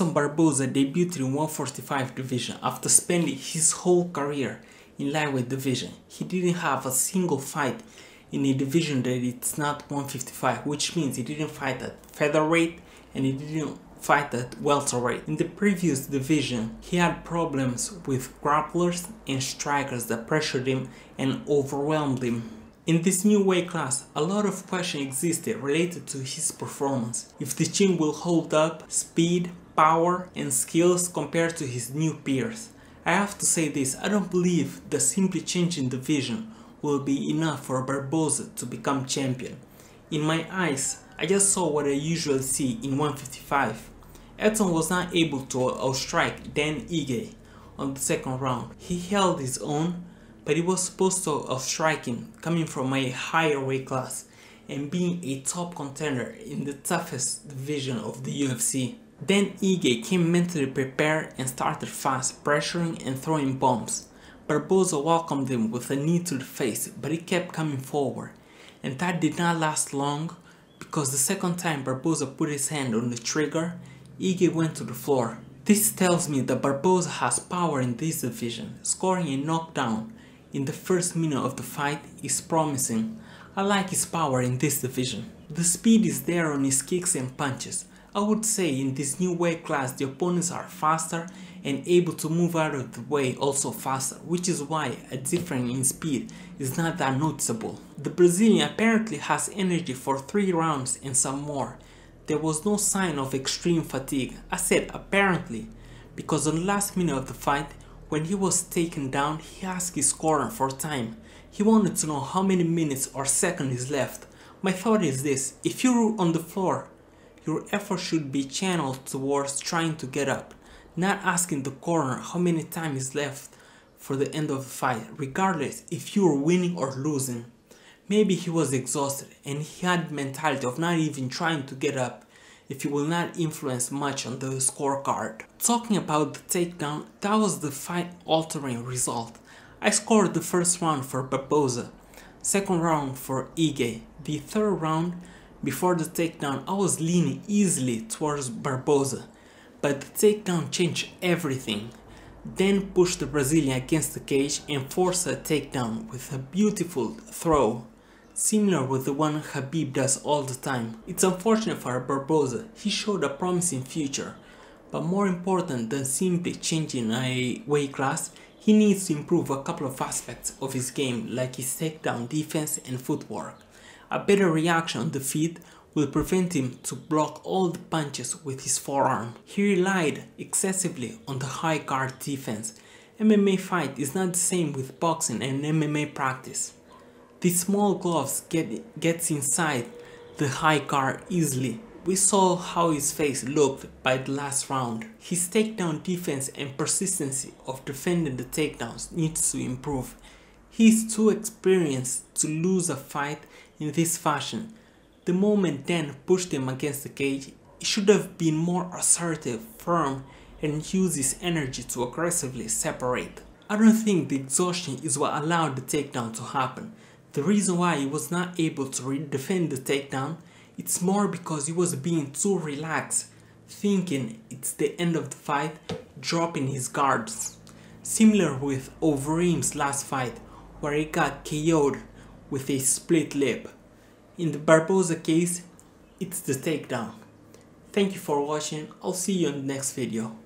Edson Barboza debuted in 145 division after spending his whole career in lightweight division. He didn't have a single fight in a division that it's not 155, which means he didn't fight at featherweight and he didn't fight at welterweight. In the previous division, he had problems with grapplers and strikers that pressured him and overwhelmed him. In this new weight class, a lot of questions existed related to his performance. If the chin will hold up, speed, power and skills compared to his new peers. I have to say this, I don't believe that simply changing division will be enough for Barboza to become champion. In my eyes, I just saw what I usually see in 155. Edson was not able to outstrike Dan Ige on the second round. He held his own, but he was supposed to outstrike him coming from a higher weight class and being a top contender in the toughest division of the UFC. Dan Ige came mentally prepared and started fast, pressuring and throwing bombs. Barboza welcomed him with a knee to the face, but he kept coming forward. And that did not last long because the second time Barboza put his hand on the trigger, Ige went to the floor. This tells me that Barboza has power in this division. Scoring a knockdown in the first minute of the fight is promising. I like his power in this division. The speed is there on his kicks and punches. I would say in this new weight class the opponents are faster and able to move out of the way also faster, which is why a difference in speed is not that noticeable. The Brazilian apparently has energy for 3 rounds and some more. There was no sign of extreme fatigue. I said apparently because on the last minute of the fight, when he was taken down, he asked his corner for time. He wanted to know how many minutes or seconds is left. My thought is this, if you're on the floor, your effort should be channeled towards trying to get up, not asking the corner how many time is left for the end of the fight, regardless if you are winning or losing. Maybe he was exhausted and he had the mentality of not even trying to get up if it will not influence much on the scorecard. Talking about the takedown, that was the fight-altering result. I scored the first round for Barboza, second round for Ige. The third round, before the takedown, I was leaning easily towards Barboza, but the takedown changed everything. Then pushed the Brazilian against the cage and forced a takedown with a beautiful throw, similar with the one Khabib does all the time. It's unfortunate for Barboza, he showed a promising future, but more important than simply changing a weight class, he needs to improve a couple of aspects of his game like his takedown defense and footwork. A better reaction on the feet will prevent him to block all the punches with his forearm. He relied excessively on the high guard defense. MMA fight is not the same with boxing and MMA practice. The small gloves gets inside the high guard easily. We saw how his face looked by the last round. His takedown defense and persistency of defending the takedowns needs to improve. He is too experienced to lose a fight in this fashion. The moment Dan pushed him against the cage, he should have been more assertive, firm, and use his energy to aggressively separate. I don't think the exhaustion is what allowed the takedown to happen. The reason why he was not able to defend the takedown, it's more because he was being too relaxed, thinking it's the end of the fight, dropping his guards. Similar with Overeem's last fight, where he got KO'd with a split lip. In the Barboza case, it's the takedown. Thank you for watching, I'll see you in the next video.